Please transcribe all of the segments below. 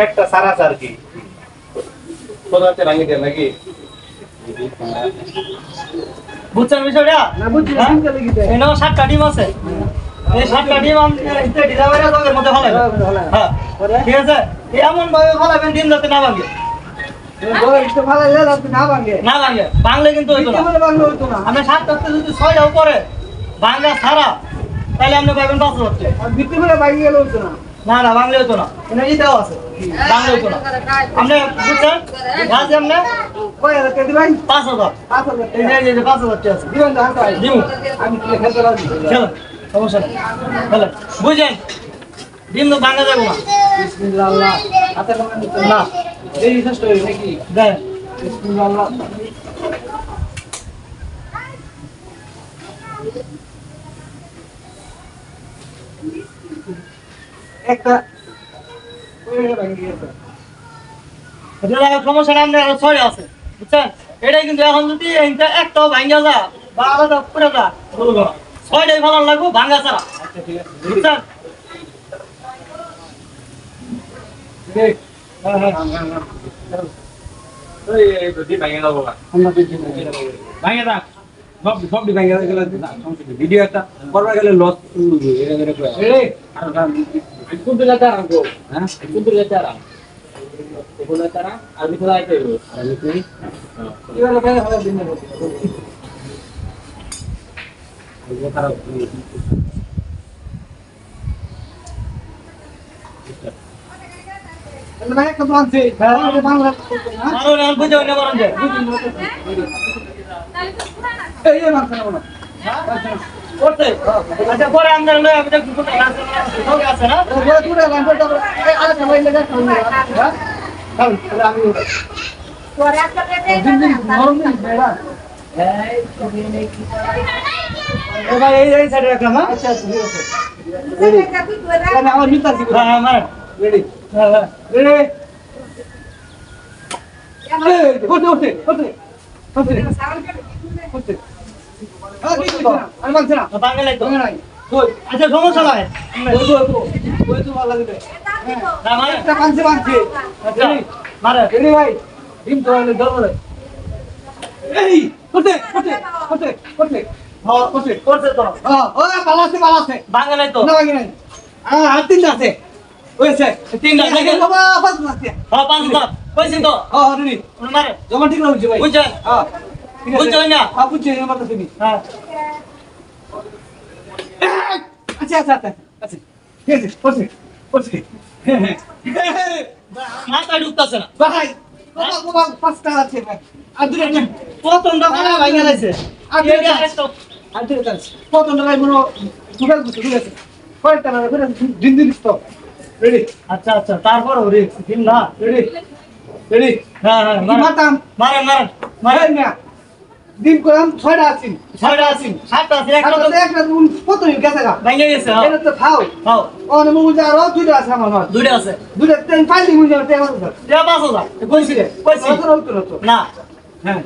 একটা সারা সার কি কোথাতে ভাঙি দেন নাকি বুঝছেন বিষয়টা না বুঝছি চিন্তা লাগিতে এনাও 7টা ডিম আছে এই 7টা ডিম আমি ইতে ডিজাইনের দাগের মধ্যে ফলাবেন হ্যাঁ ঠিক আছে এমন ভাবে ফলাবেন ডিম যাতে না ভাঙে বল তো ভালো লাগে আপনি না ভাঙে না ভাঙে ভাঙলে কিন্তু হইতো না কিভাবে ভাঙলে হতো না আমি 7টাতে যদি 6টা উপরে ভাঙা ছাড়া তাহলে আপনি পাবেন 5 লক্ষ আর ভিতরে করে ভাঙে গেল হতো না না না ভাঙলে হতো না এনে ইটাও আছে ভাঙলে হতো না আপনি বুঝছেন গাছ এমনি কয় হাজার টাকা দিবেন 5000 5000 এই টাকা যে 5000 টাকা আছে দিবেন না ভাই দিমু আমি কি খেতে রাজি চলো সমস্যা নেই চলো বুঝেন ডিম তো ভাঙা যাবে না বিসমিল্লাহ আল্লাহ হাতে ভাঙা নিতে না এই শেষ করে নাকি দেন বিসমিল্লাহ আল্লাহ একটা ভাঙে গেছে এটা সমস্যা নাই আপনার আরো 6 আছে বুঝছেন এটাই কিন্তু এখন যদি এইটা একটাও ভাঙা যা বা আলাদা পুরো যা বলবো 6টাই ভালো লাগবে ভাঙা ছাড়া আচ্ছা ঠিক আছে বুঝছেন দেখ হ্যাঁ হ্যাঁ এই তো দি ভাঙে দাও বাবা আমরা দেখি ভাঙে দাও সব দি ভাঙে গেলে ভিডিও একটা করবা গেলে লস এটা করে রে আর কোন দিকে তারা গো হ্যাঁ কোন দিকে তারা এগুলো তারা আর ভিতরে আইতে হবে আর ভিতরে এবারে বাইরে হবে দিন এগুলো তারা না একটা বানছে ভালো বাংলা না আরো না বুঝে না বরং যে এই যে বানছে না করতে আচ্ছা পরে আমরা লয়ে আমি দেখব কোন কাজ আছে না ওরা পুরো বানছে এই আরে সবাই লাগা খাওয়া হ্যাঁ তাহলে আমি পরে একটা পেটে দিন দিন নরম দিন বেড়া এ ভাই এই সাইডে রাখলাম হ্যাঁ আচ্ছা ঠিক আছে একটা তুই তোরা আমি আমার মিটার দিব হ্যাঁ হ্যাঁ মার রেডি হ্যাঁ হ্যাঁ রেডি ওঠে ওঠে ওঠে ওঠে ওঠে আমি মানছি না বাঙালি তো নাই আচ্ছা সমস্যা নাই ওই তো ভালো লাগে না মারে একটা মানছি মানছি আচ্ছা মারে রেডি ভাই ডিম তো হলে ধরো এই ওঠে ওঠে ওঠে ওঠে হ্যাঁ করছে করছে তো ও পালাছে পালাছে বাঙালি তো না বাকি নাই আর তিনটা আছে ওইছে তিনটা থেকে বাবা পাঁচ আছে হ্যাঁ 5 কইছেন তো রেডি মারে জমা ঠিক না হচ্ছে ভাই বুঝছেন হ্যাঁ ঠিক আছে বুঝছেন না হ্যাঁ বুঝছি আমার কাছে নি হ্যাঁ আচ্ছা আচ্ছা আচ্ছা আচ্ছা ঠিক আছে পড়ছি পড়ছি মাথা ঢুকতাছে না ভাই বাবা বাবা পাঁচটা আছে ভাই আর দুটো নেন প্রথমটা কোলা ভাঙা লাইছে আর দুটো আছে প্রথমটা ভাই মনে দুটো ঠিক আছে কয়টা না করে দিন দিন স্টপ রেডি আচ্ছা আচ্ছা তারপর ওরে দিন না রেডি রেডি হ্যাঁ হ্যাঁ মাতাম মারেন মারেন মারেন না দিন করাম 6টা আছে 6টা আছে 7টা আছে একটা তো একটা কত দিন গেছে গা ভাঙা গেছে এটা তো খাও হ্যাঁ অনে মুজা আর দুটো আছে আমার মাছ দুইটা আছে দুটো তিন পাঁচ দিন মুজা তে আছে এটা 5000 কইছি রে কইছি তো না হ্যাঁ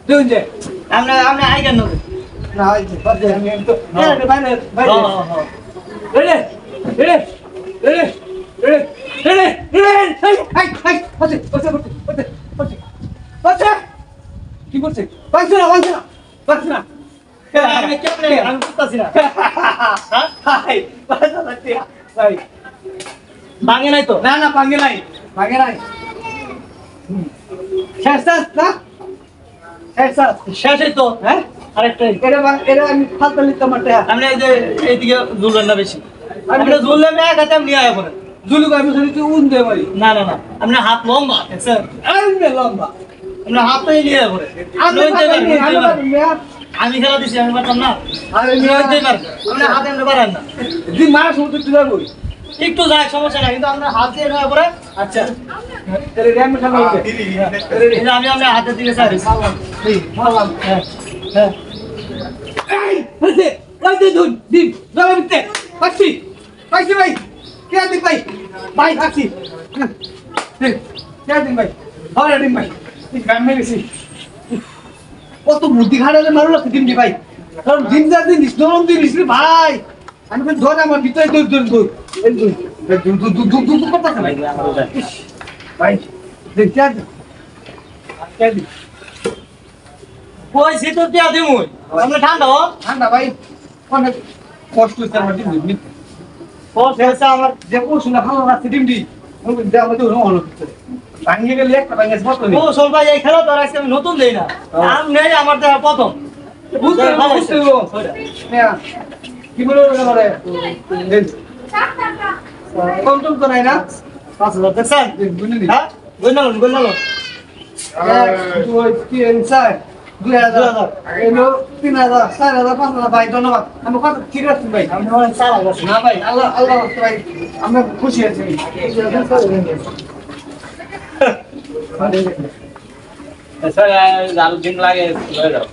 দুই যে আমরা আমরা আইগা নবে না এই যে বাজে আমি তো বাইরে বাইরে বাইরে হ্যাঁ হ্যাঁ ready ready ready ready ready ready high high বসে বসে বসে বসে বসে কি করছে বসে না বসে না বসে না আমি কেমনে আমি বুঝতাছি না হাই বসে না ভাই ভাঙে নাই তো না না ভাঙে নাই ভাঙে নাই শেষ না শেষই তো হ্যাঁ আরেকটাই এটা আমি ফালতু লিখতাম একটা আপনি এই যে এইদিকে ঝুলবেন না বেশি আপনি ঝুললে আমি এক হাতে নিয়ে আয়া পড়ে জুলুক আমি শুনেছি উন দে ভাই না না না আপনি হাত লম্বা দেখছেন আরে লম্বা আপনি হাতই নিয়ে আয়া পড়ে আমি খেলা দিছি আমি পারতাম না আরে লইতে পারেন আপনি হাতে এমনি পারেন না দিন মারা সমুদ্র তুলে বই একটু যাক সমস্যা নাই কিন্তু আপনার হাত দিয়ে নেওয়া পরে আচ্ছা তাহলে র্যাম খেলা হবে এই যে আমি আপনার হাতের দিকে চাই মারলাম হ্যাঁ হ্যাঁ এই হইছে হইছে দুন দিন জলে দিতে পাচ্ছি পাইছি ভাই কে দিন ভাই ভাই পাচ্ছি কে দিন ভাই ভালো দিন ভাই এই গান মেরেছি কত বুদ্ধি খাটালে মারলো দিন দি ভাই কারণ দিন যা দিন নরম দিন ভাই আমি তো ধর আমার ভিতরে দৌড় দৌড় দৌড় এই দৌড় করতেছে ভাই ভাই দেখছি আর কইছি তো টিয়া দিমু আমরা ঠান্ডা হ ঠান্ডা ভাই অনেক কষ্ট হচ্ছে আমার ডিম কষ্ট হয়েছে আমার যে পশুটা ভালো রাখছে ডিমটি আমাদের অনেক ভাঙিয়ে গেলে একটা ভাঙিয়ে মতো নেই কৌশল ভাই এই খেলা তো আর আজকে আমি নতুন দেই না আম নেই আমার দেখা প্রথম বুঝতে বুঝতে কি বলে করে কম টম তো নাই না 5,000 দেখছেন বুঝলি হ্যাঁ গন্ডালো তিন চার 2,000 এলো 3,000 4,000 5,000 ভাই ধন্যবাদ আমি কত ঠিক আছে ভাই আমি অনেক সারা গেছে না ভাই আল্লাহ আল্লাহ ভাই আমরা খুশি আছি স্যার আরো দিন লাগে হয়ে যাও